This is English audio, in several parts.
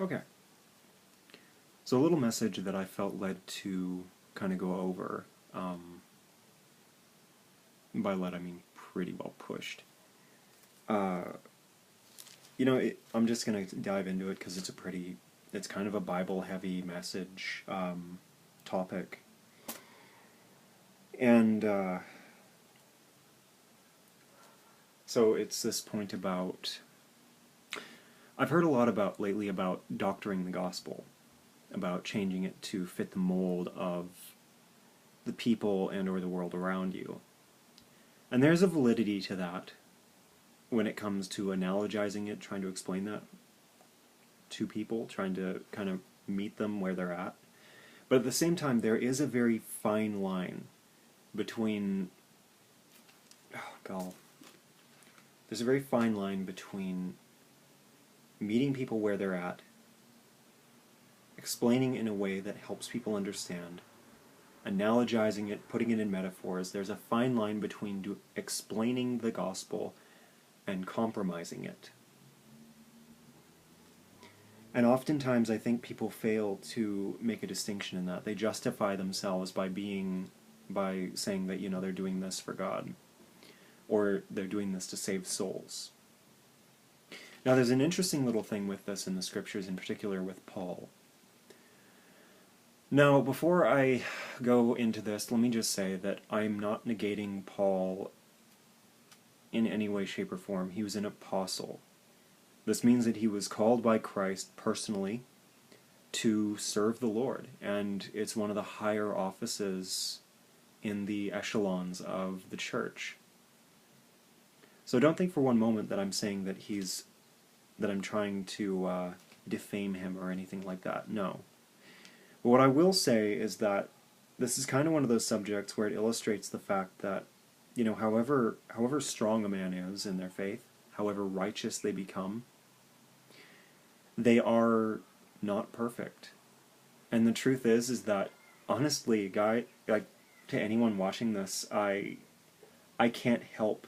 Okay. So a little message that I felt led to kind of go over. By led, I mean pretty well pushed. Uh, I'm just going to dive into it because it's kind of a Bible-heavy message topic. And so it's this point about... I've heard a lot lately about doctoring the gospel, about changing it to fit the mold of the people and or the world around you. And there's a validity to that when it comes to analogizing it, trying to explain that to people, trying to kind of meet them where they're at. But at the same time, there is a very fine line between... There's a very fine line between meeting people where they're at, explaining in a way that helps people understand, analogizing it, putting it in metaphors. There's a fine line between explaining the gospel and compromising it. And oftentimes I think people fail to make a distinction in that. They justify themselves by saying that, they're doing this for God, or they're doing this to save souls. Now there's an interesting little thing with this in the scriptures, in particular with Paul. Now, before I go into this, let me just say that I'm not negating Paul in any way, shape, or form. He was an apostle. This means that he was called by Christ personally to serve the Lord, and it's one of the higher offices in the echelons of the church. So don't think for one moment that I'm saying that I'm trying to defame him or anything like that. No. But what I will say is that this is kind of one of those subjects where it illustrates the fact that, however strong a man is in their faith, however righteous they become, they are not perfect. And the truth is that, honestly, to anyone watching this, I can't help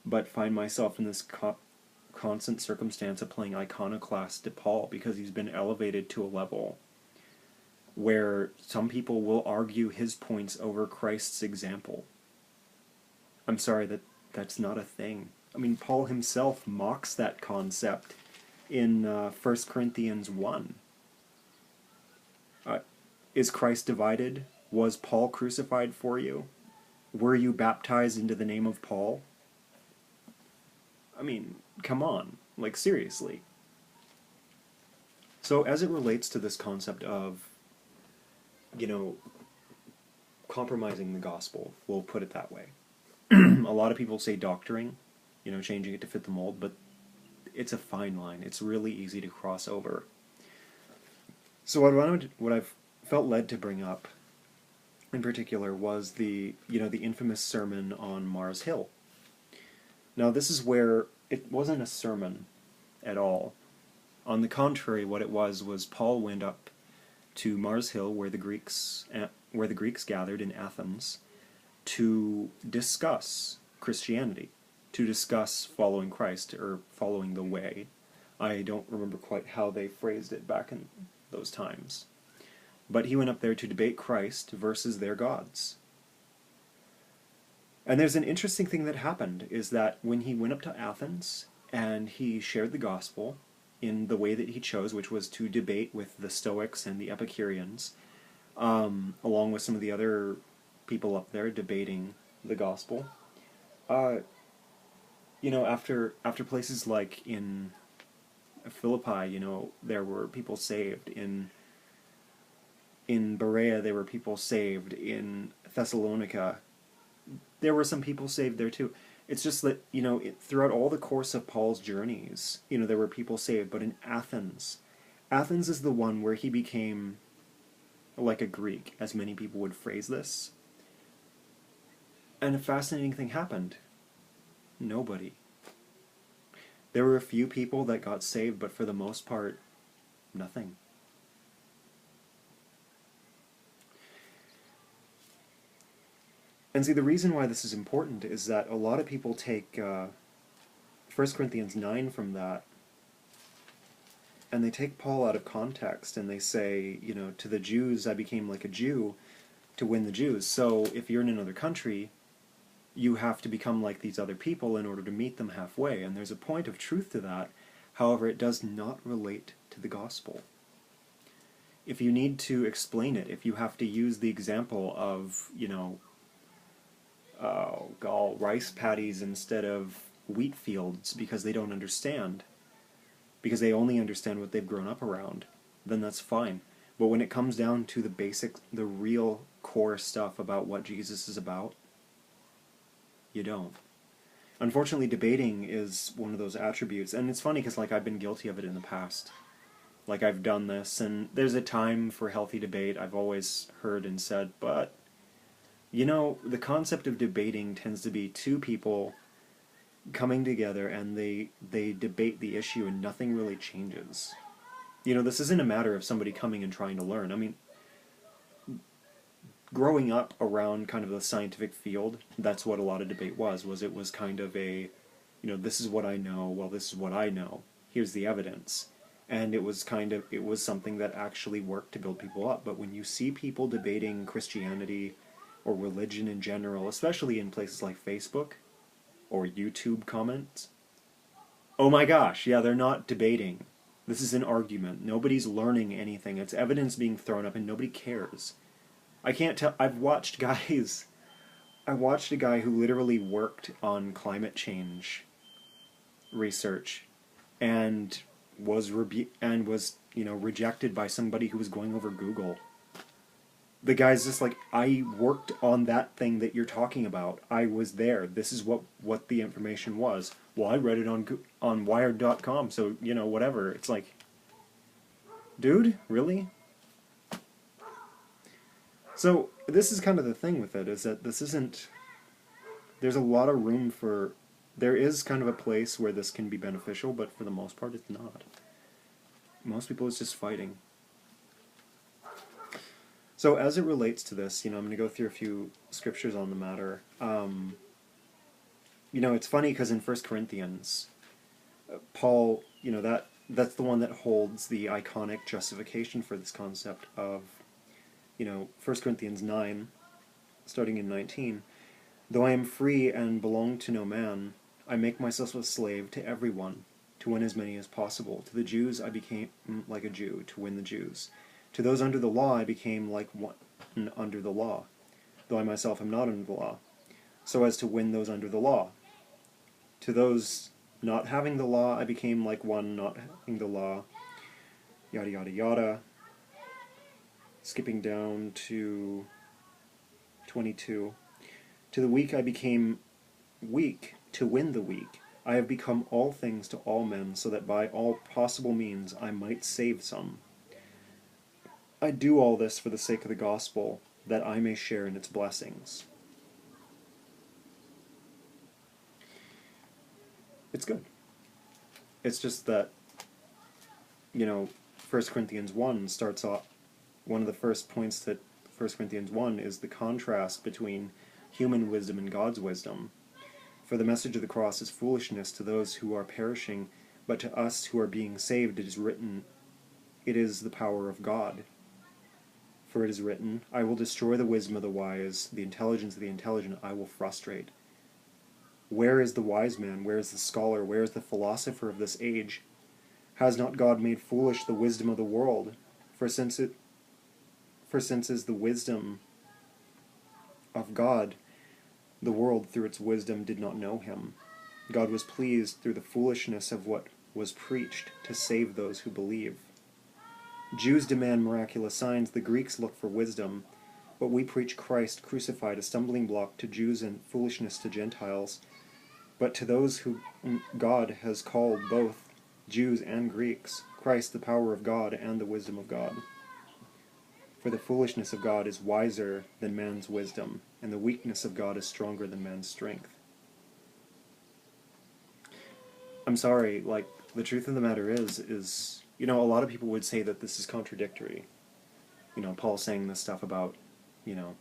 but find myself in this constant circumstance of playing iconoclast to Paul, because he's been elevated to a level where some people will argue his points over Christ's example. I'm sorry, that's not a thing. I mean, Paul himself mocks that concept in 1 Corinthians 1. Is Christ divided? Was Paul crucified for you? Were you baptized into the name of Paul? I mean, come on. Like, seriously. So as it relates to this concept of, compromising the gospel, we'll put it that way. A lot of people say doctoring, changing it to fit the mold, but it's a fine line. It's really easy to cross over. So what I've felt led to bring up in particular was the infamous sermon on Mars Hill. Now this is where it wasn't a sermon at all. On the contrary, what it was Paul went up to Mars Hill, where the Greeks gathered in Athens, to discuss Christianity, to discuss following Christ, or following the way. I don't remember quite how they phrased it back in those times. But he went up there to debate Christ versus their gods. And there's an interesting thing that happened, is that when he went up to Athens and he shared the gospel in the way that he chose, which was to debate with the Stoics and the Epicureans, along with some of the other people up there debating the gospel, after places like in Philippi, there were people saved. In Berea, there were people saved. In Thessalonica, there were some people saved there too. It's just that, throughout all the course of Paul's journeys, there were people saved. But in Athens is the one where he became like a Greek, as many people would phrase this. And a fascinating thing happened. Nobody. There were a few people that got saved, but for the most part, nothing. And see, the reason why this is important is that a lot of people take 1 Corinthians 9 from that and they take Paul out of context, and they say, you know, to the Jews I became like a Jew to win the Jews. So if you're in another country, you have to become like these other people in order to meet them halfway. And there's a point of truth to that. However, it does not relate to the gospel. If you need to explain it, if you have to use the example of, you know, rice paddies instead of wheat fields because they don't understand, because they only understand what they've grown up around, then that's fine. But when it comes down to the basic, the real core stuff about what Jesus is about, you don't. Unfortunately, debating is one of those attributes, and it's funny because, like, I've been guilty of it in the past. Like, I've done this, and there's a time for healthy debate, I've always heard and said, but, you know, the concept of debating tends to be two people coming together and they debate the issue and nothing really changes. You know, this isn't a matter of somebody coming and trying to learn. I mean, growing up around kind of the scientific field, that's what a lot of debate was it was kind of a, you know, this is what I know, well, this is what I know, here's the evidence. And it was something that actually worked to build people up. But when you see people debating Christianity or religion in general, especially in places like Facebook or YouTube comments, oh my gosh, yeah, they're not debating. This is an argument. Nobody's learning anything. It's evidence being thrown up and nobody cares. I can't tell. I watched a guy who literally worked on climate change research and was you know, rejected by somebody who was going over Google. The guy's just like, I worked on that thing that you're talking about. I was there. This is what the information was. Well, I read it on Wired.com, so, you know, whatever. It's like, dude, really? So, this is kind of the thing with it, is that this isn't... There's a lot of room for... There is kind of a place where this can be beneficial, but for the most part, it's not. Most people, it's just fighting. So as it relates to this, you know, I'm going to go through a few scriptures on the matter. You know, it's funny because in 1 Corinthians, Paul, you know, that's the one that holds the iconic justification for this concept of, you know, 1 Corinthians 9, starting in 19, though I am free and belong to no man, I make myself a slave to everyone, to win as many as possible. To the Jews I became like a Jew, to win the Jews. To those under the law I became like one under the law, though I myself am not under the law, so as to win those under the law. To those not having the law I became like one not having the law, yada yada yada. Skipping down to 22. To the weak I became weak, to win the weak. I have become all things to all men, so that by all possible means I might save some. I do all this for the sake of the gospel, that I may share in its blessings. It's good. It's just that, you know, 1 Corinthians 1 starts off, one of the first points that 1 Corinthians 1 is the contrast between human wisdom and God's wisdom. For the message of the cross is foolishness to those who are perishing, but to us who are being saved it is written, it is the power of God. For it is written, I will destroy the wisdom of the wise, the intelligence of the intelligent I will frustrate. Where is the wise man? Where is the scholar? Where is the philosopher of this age? Has not God made foolish the wisdom of the world? For since is the wisdom of God, the world through its wisdom did not know him. God was pleased through the foolishness of what was preached to save those who believe. Jews demand miraculous signs, the Greeks look for wisdom, but we preach Christ crucified, a stumbling block to Jews and foolishness to Gentiles. But to those who God has called, both Jews and Greeks, Christ the power of God and the wisdom of God. For the foolishness of God is wiser than man's wisdom, and the weakness of God is stronger than man's strength. I'm sorry, like, the truth of the matter is, you know, a lot of people would say that this is contradictory. You know, Paul saying this stuff about, you know...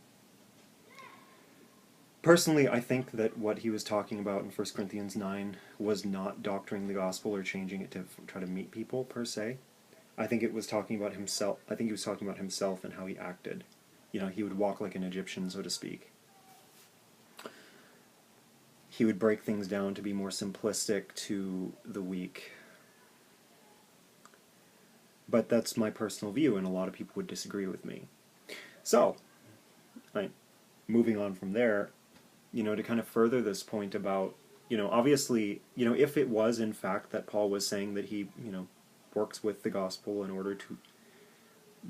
Personally, I think that what he was talking about in 1 Corinthians 9 was not doctoring the gospel or changing it to try to meet people, per se. I think it was talking about himself. I think he was talking about himself and how he acted. He would walk like an Egyptian, so to speak. He would break things down to be more simplistic to the weak. But that's my personal view, and a lot of people would disagree with me. So, moving on from there, to kind of further this point about, obviously, if it was in fact that Paul was saying that he, works with the gospel in order to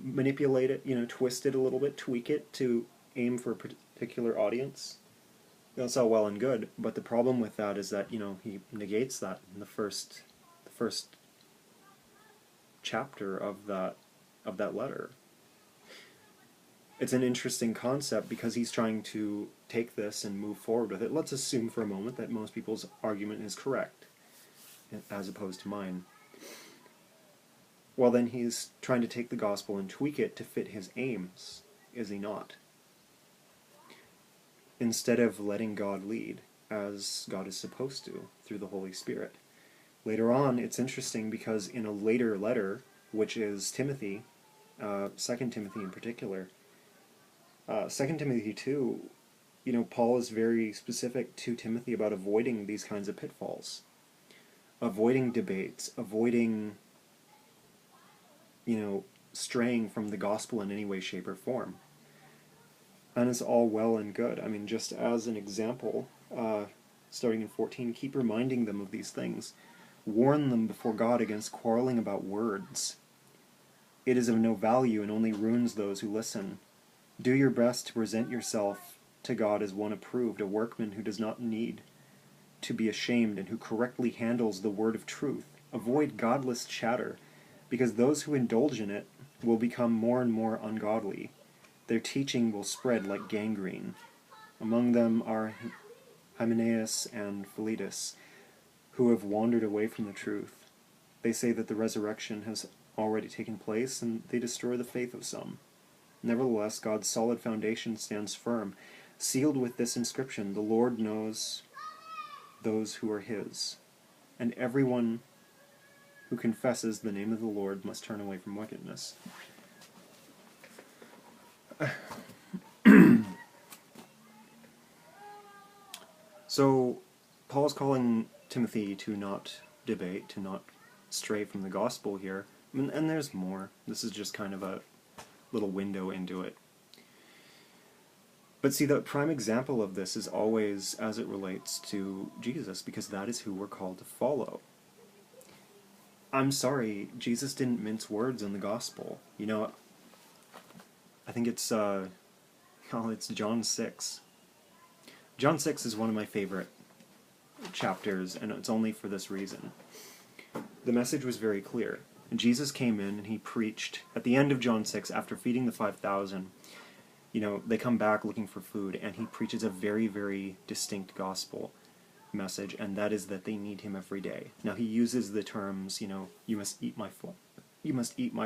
manipulate it, twist it a little bit, tweak it to aim for a particular audience, that's all well and good. But the problem with that is that, he negates that in the first chapter of that letter. It's an interesting concept because he's trying to take this and move forward with it. Let's assume for a moment that most people's argument is correct, as opposed to mine. Well, then he's trying to take the gospel and tweak it to fit his aims, is he not? Instead of letting God lead, as God is supposed to, through the Holy Spirit. Later on, it's interesting because in a later letter, which is Timothy, 2 Timothy in particular, 2 Timothy 2, Paul is very specific to Timothy about avoiding these kinds of pitfalls. Avoiding debates, avoiding, straying from the gospel in any way, shape, or form. And it's all well and good. I mean, just as an example, starting in 14, keep reminding them of these things. Warn them before God against quarreling about words. It is of no value and only ruins those who listen. Do your best to present yourself to God as one approved, a workman who does not need to be ashamed and who correctly handles the word of truth. Avoid godless chatter, because those who indulge in it will become more and more ungodly. Their teaching will spread like gangrene. Among them are Hymenaeus and Philetus, who have wandered away from the truth. They say that the resurrection has already taken place, and they destroy the faith of some. Nevertheless, God's solid foundation stands firm, sealed with this inscription: the Lord knows those who are his, and everyone who confesses the name of the Lord must turn away from wickedness. So, Paul's calling Timothy to not debate, to not stray from the gospel here. And there's more. This is just kind of a little window into it. But see, the prime example of this is always as it relates to Jesus, because that is who we're called to follow. I'm sorry, Jesus didn't mince words in the gospel. I think it's John 6. John 6 is one of my favorite chapters, and it's only for this reason. The message was very clear. Jesus came in and he preached at the end of John 6, after feeding the 5,000, they come back looking for food, and he preaches a very, very distinct gospel message, and that is that they need him every day. Now he uses the terms, you must eat my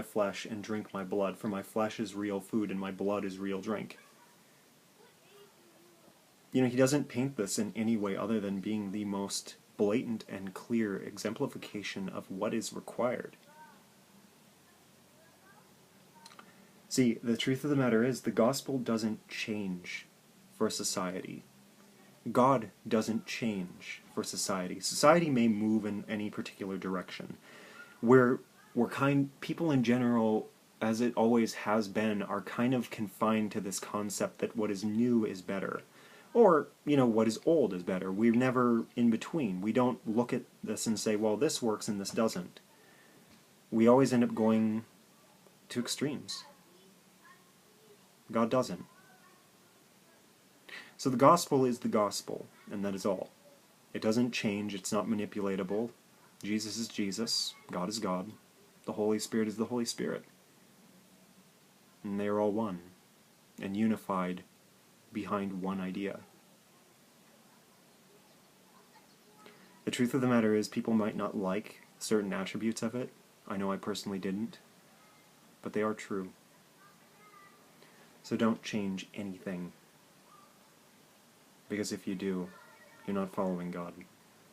flesh and drink my blood, for my flesh is real food and my blood is real drink. He doesn't paint this in any way other than being the most blatant and clear exemplification of what is required. See, the truth of the matter is, the gospel doesn't change for society. God doesn't change for society. Society may move in any particular direction. People in general, as it always has been, are kind of confined to this concept that what is new is better. Or, what is old is better. We're never in between. We don't look at this and say, well, this works and this doesn't. We always end up going to extremes. God doesn't. So the gospel is the gospel, and that is all. It doesn't change, it's not manipulatable. Jesus is Jesus, God is God, the Holy Spirit is the Holy Spirit. And they are all one, and unified behind one idea. The truth of the matter is, people might not like certain attributes of it. I know I personally didn't, but they are true. So don't change anything. Because if you do, you're not following God.